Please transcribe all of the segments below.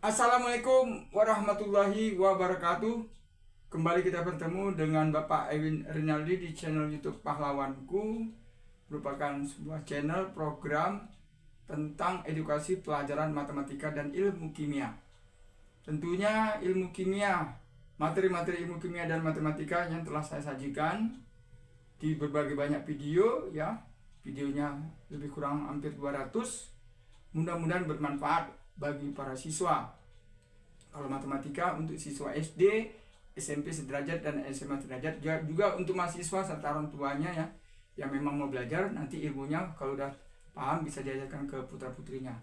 Assalamualaikum warahmatullahi wabarakatuh. Kembali kita bertemu dengan Bapak Ewin Rinaldi di channel YouTube Pahlawanku. Merupakan sebuah channel program tentang edukasi pelajaran matematika dan ilmu kimia. Tentunya ilmu kimia, materi-materi ilmu kimia dan matematika yang telah saya sajikan di berbagai banyak video ya. Videonya lebih kurang hampir 200. Mudah-mudahan bermanfaat bagi para siswa. Kalau matematika untuk siswa SD, SMP sederajat dan SMA sederajat, juga untuk mahasiswa serta orang tuanya ya, yang memang mau belajar nanti ilmunya kalau udah paham bisa diajarkan ke putra-putrinya.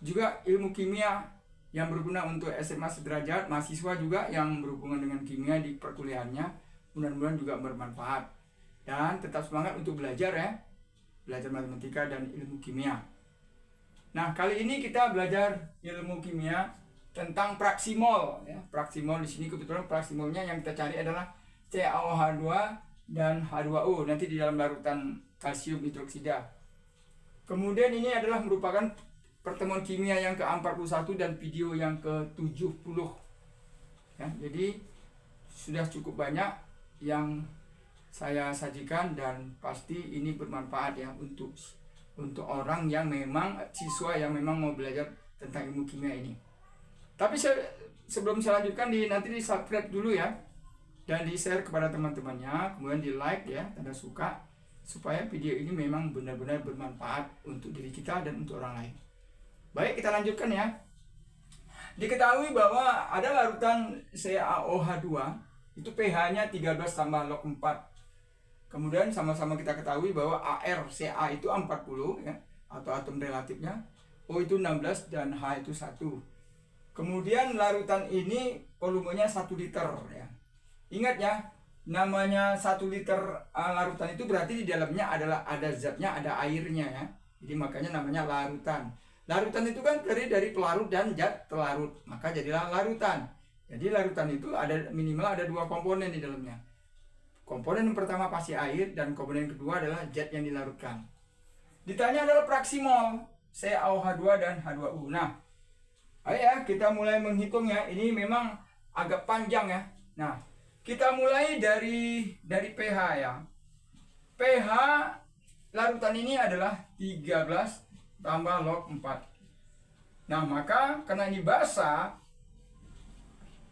Juga ilmu kimia yang berguna untuk SMA sederajat, mahasiswa juga yang berhubungan dengan kimia di perkuliahannya, mudah-mudahan juga bermanfaat. Dan tetap semangat untuk belajar ya, belajar matematika dan ilmu kimia. Nah, kali ini kita belajar ilmu kimia tentang praksimol ya. Praksimol di sini kebetulan praksimolnya yang kita cari adalah CaOH2 dan H2O nanti di dalam larutan kalsium hidroksida. Kemudian ini adalah merupakan pertemuan kimia yang ke-41 dan video yang ke-70. Ya, jadi sudah cukup banyak yang saya sajikan dan pasti ini bermanfaat ya untuk orang yang memang siswa yang memang mau belajar tentang ilmu kimia ini. Tapi sebelum saya lanjutkan nanti di subscribe dulu ya, dan di share kepada teman-temannya, kemudian di like ya, tanda suka, supaya video ini memang benar-benar bermanfaat untuk diri kita dan untuk orang lain. Baik, kita lanjutkan ya. Diketahui bahwa ada larutan CaOH2 itu pH-nya 13 tambah log 4. Kemudian sama-sama kita ketahui bahwa ArCa itu 40 ya, atau atom relatifnya, O itu 16 dan H itu 1. Kemudian larutan ini volumenya 1 liter ya. Ingat ya, namanya 1 liter larutan itu berarti di dalamnya ada zatnya, ada airnya ya. Jadi makanya namanya larutan. Larutan itu kan terdiri dari pelarut dan zat telarut, maka jadilah larutan. Jadi larutan itu minimal ada 2 komponen di dalamnya. Komponen yang pertama pasti air dan komponen yang kedua adalah zat yang dilarutkan. Ditanya adalah praksimol CaOH2 dan H2O. Nah, ayo ya kita mulai menghitung ya. Ini memang agak panjang ya. Nah, kita mulai dari pH ya. pH larutan ini adalah 13 tambah log 4. Nah, maka karena ini basah,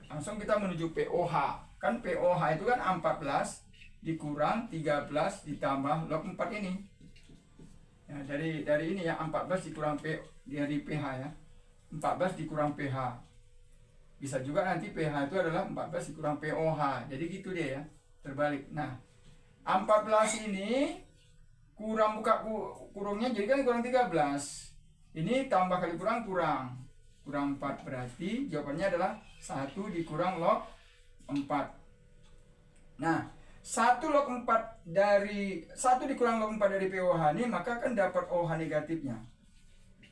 langsung kita menuju pOH. Kan pOH itu kan 14 dikurang 13 ditambah log 4 ini. Ya, dari ini ya, 14 dikurang dari pH ya. 14 dikurang pH. Bisa juga nanti pH itu adalah 14 dikurang pOH. Jadi gitu deh ya, terbalik. Nah, 14 ini kurang kurungnya jadi kan kurang 13. Ini tambah kali kurang 4, berarti jawabannya adalah 1 dikurang log 4. Nah, 1 dikurang log 4 dari pOH ini, maka kan dapat OH negatifnya.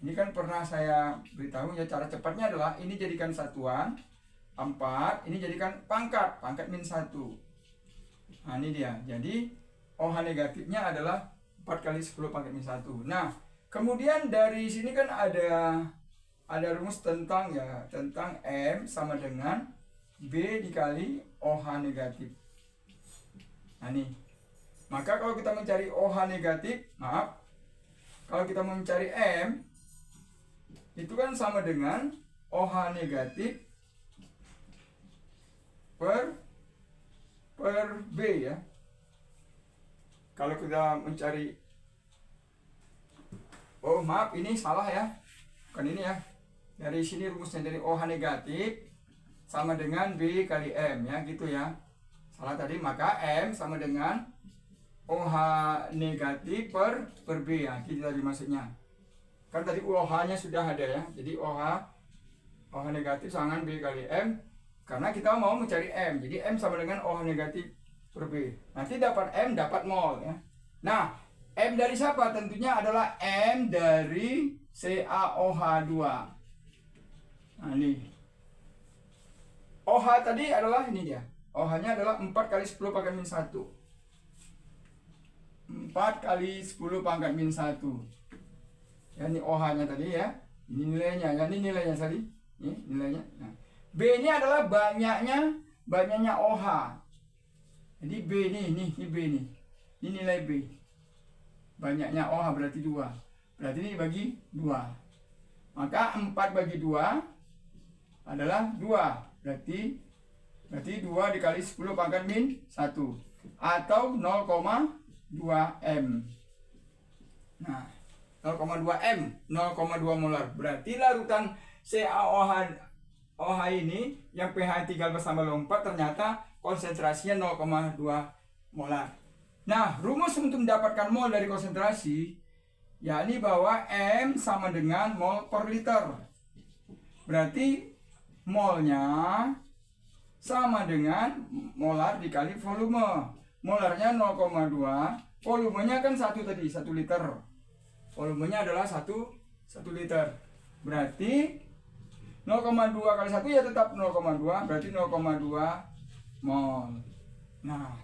Ini kan pernah saya beritahu ya, cara cepatnya adalah ini jadikan satuan 4, ini jadikan pangkat min 1. Nah, ini dia. Jadi OH negatifnya adalah 4 kali 10 pangkat min 1. Nah, kemudian dari sini kan ada rumus tentang M sama dengan B dikali OH negatif. Nah, nih. Maka kalau kita mencari OH negatif, kalau kita mau mencari M, itu kan sama dengan OH negatif per B ya. Kalau kita mencari, ini salah ya. Bukan ini ya. Dari sini rumusnya dari OH negatif sama dengan B kali M ya, gitu ya. Salah tadi, maka M sama dengan OH negatif per B ya, gitu tadi maksudnya. Kan tadi OH-nya sudah ada ya. Jadi OH negatif sama dengan B kali M, karena kita mau mencari M. Jadi M sama dengan OH negatif per B. Nanti dapat M, dapat mol ya. Nah, M dari siapa? Tentunya adalah M dari CaOH2. Nah, ini. OH tadi adalah ini dia. OH-nya adalah 4 kali 10 pangkat min 1. 4 kali 10 pangkat min 1. Ya, ini OH-nya tadi ya. Ini nilainya. Ya, ini nilainya tadi. Ini nilainya. Nah, B ini adalah banyaknya OH. Jadi B ini B nih. Ini nilai B. Banyaknya OH berarti 2. Berarti ini dibagi 2. Maka 4 bagi 2 adalah 2. Berarti 2 dikali 10 pangkat min 1. Atau 0,2 M. Nah, 0,2 M, 0,2 molar. Berarti larutan CaOH ini yang pH 3,4 ternyata konsentrasinya 0,2 molar. Nah, rumus untuk mendapatkan mol dari konsentrasi yakni bahwa M sama dengan mol per liter. Berarti molnya sama dengan molar dikali volume. Molarnya 0,2, volumenya kan 1 tadi, 1 liter. Volumenya adalah 1 liter. Berarti 0,2 kali 1 ya tetap 0,2, berarti 0,2 mol. Nah,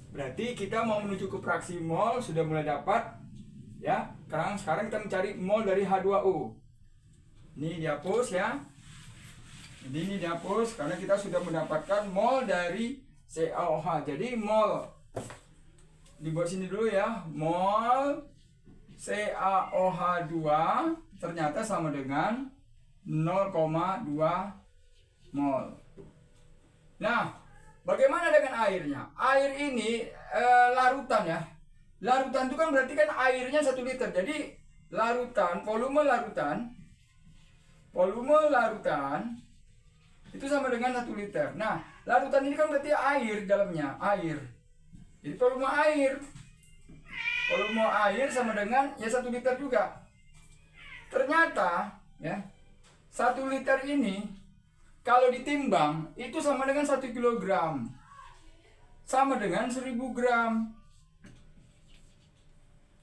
berarti kita mau menuju ke fraksi mol sudah mulai dapat ya. Sekarang kita mencari mol dari H2O. Ini dihapus ya. Jadi ini dihapus karena kita sudah mendapatkan mol dari CaOH. Jadi mol dibuat sini dulu ya. Mol CaOH2 ternyata sama dengan 0,2 mol. Nah, bagaimana dengan airnya? Air ini larutan ya. Larutan itu kan berarti kan airnya 1 liter. Jadi larutan, volume larutan itu sama dengan 1 liter. Nah, larutan ini kan berarti air dalamnya, air. Jadi volume air sama dengan ya 1 liter juga. Ternyata ya 1 liter ini kalau ditimbang itu sama dengan 1 kilogram, sama dengan 1000 gram.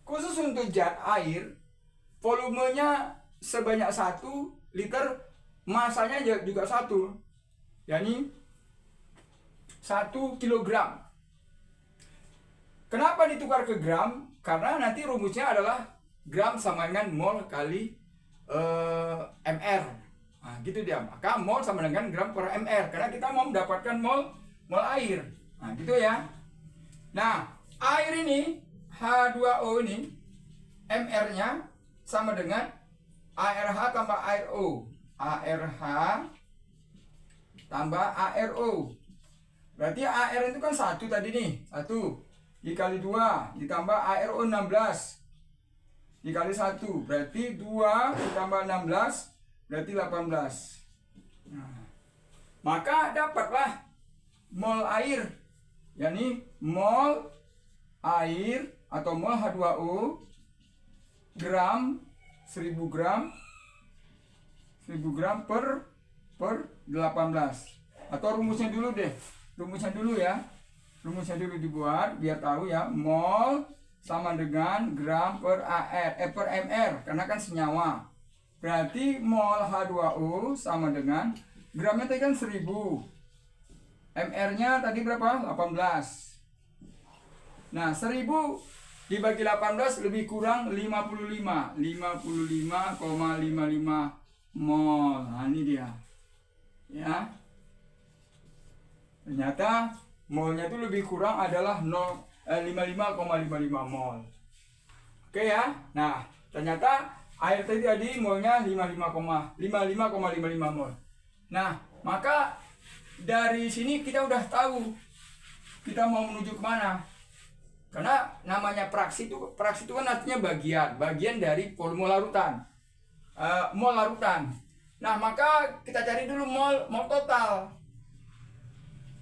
Khusus untuk zat air, volumenya sebanyak 1 liter, masanya juga 1, yakni 1 kilogram. Kenapa ditukar ke gram? Karena nanti rumusnya adalah gram sama dengan mol kali mr. Nah, gitu dia. Maka mol sama dengan gram per mr. Karena kita mau mendapatkan mol air. Nah, gitu ya. Nah, air ini H2O ini mr-nya sama dengan ARH tambah ARO. ARH tambah ARO. Berarti AR itu kan 1 tadi nih. 1 dikali 2 ditambah ARO 16 dikali 1. Berarti 2 ditambah 16 berarti 18. Nah, maka dapatlah mol air, yakni mol air atau mol H2O gram 1000 gram per 18. Atau rumusnya dulu deh. Rumusnya dulu dibuat biar tahu ya. Mol sama dengan gram per per mr karena kan senyawa. Berarti mol H2O sama dengan gramnya tadi kan 1000. mr-nya tadi berapa? 18. Nah, 1000 dibagi 18 lebih kurang 55,55 mol. Nah, ini dia. Ya. Ternyata molnya itu lebih kurang adalah 55,55 mol. Oke ya. Nah, ternyata air tadi molnya 55,55 mol. Nah, maka dari sini kita udah tahu kita mau menuju kemana. Karena namanya fraksi itu kan artinya bagian dari volume larutan, mol larutan. Nah, maka kita cari dulu mol total.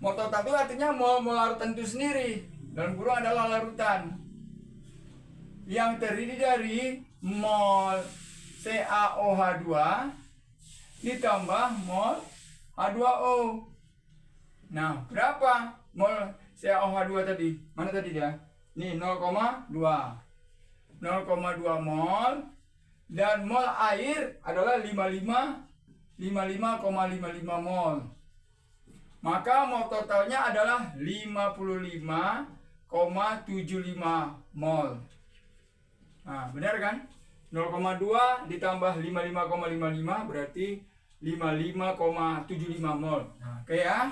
Mol total itu artinya mol larutan itu sendiri. Dalam kurung adalah larutan yang terdiri dari mol CaOH2 ditambah mol H2O. Nah, berapa mol CaOH2 tadi? Mana tadi dia? Nih 0,2 mol, dan mol air adalah 55,55 mol. Maka mol totalnya adalah 55,75 mol. Nah, benar kan? 0,2 ditambah 55,55 berarti 55,75 mol. Nah, oke ya.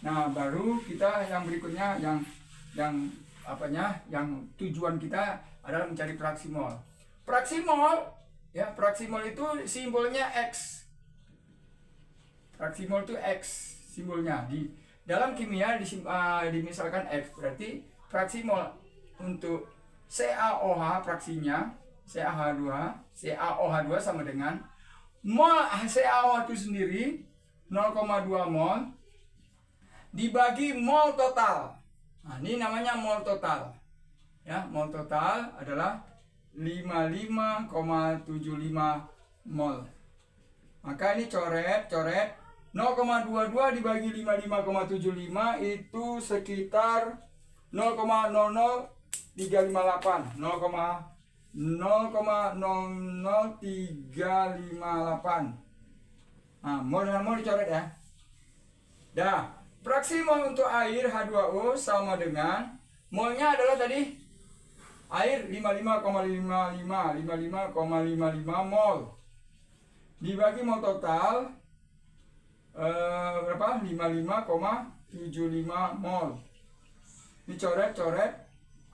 Nah, baru kita yang berikutnya yang tujuan kita adalah mencari fraksi mol. Fraksi mol ya, fraksi mol itu simbolnya X. Fraksi mol itu X simbolnya. Di dalam kimia dimisalkan X, berarti fraksi mol untuk CaOH fraksinya CaOH2 sama dengan mol CaOH itu sendiri 0,2 mol dibagi mol total. Nah, ini namanya mol total. Ya, mol total adalah 55,75 mol. Maka ini coret 0,22 dibagi 55,75 itu sekitar 0,00358. 0,00358. Nah, mol dengan mol dicoret ya. Dah, fraksi mol untuk air H2O sama dengan molnya adalah tadi air 55,55 mol dibagi mol total berapa? 55,75 mol. Dicoret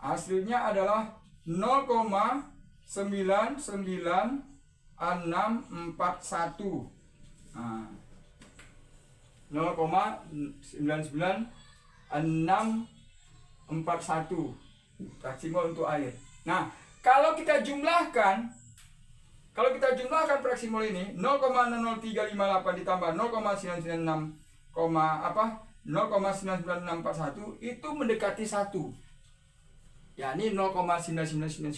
hasilnya adalah 0,99641. Nah, 0,99641 fraksi mol untuk air. Nah, kalau kita jumlahkan fraksi mol ini 0,00358 ditambah 0,99641 itu mendekati 1. Ya, ini 0,9999.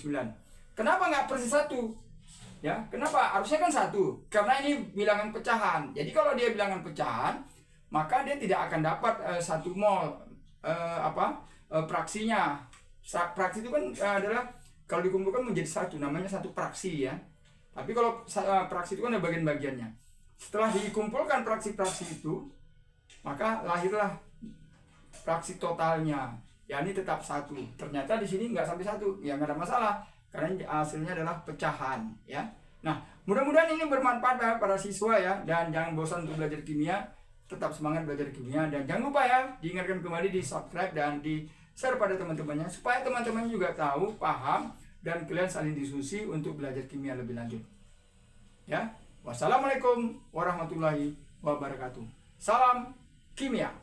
Kenapa nggak persis 1? Ya, kenapa? Harusnya kan 1. Karena ini bilangan pecahan. Jadi kalau dia bilangan pecahan, maka dia tidak akan dapat 1 mol fraksinya. Fraksi itu kan adalah kalau dikumpulkan menjadi 1, namanya 1 fraksi ya. Tapi kalau fraksi itu kan ada bagian-bagiannya. Setelah dikumpulkan fraksi-fraksi itu, maka lahirlah fraksi totalnya. Ya, ini tetap 1. Ternyata di sini nggak sampai 1. Ya, nggak ada masalah. Karena hasilnya adalah pecahan ya. Nah, mudah-mudahan ini bermanfaat ya para siswa ya. Dan jangan bosan untuk belajar kimia. Tetap semangat belajar kimia. Dan jangan lupa ya, diingatkan kembali, di subscribe dan di share pada teman-temannya. Supaya teman-teman juga tahu, paham, dan kalian saling diskusi untuk belajar kimia lebih lanjut. Ya, wassalamualaikum warahmatullahi wabarakatuh. Salam kimia.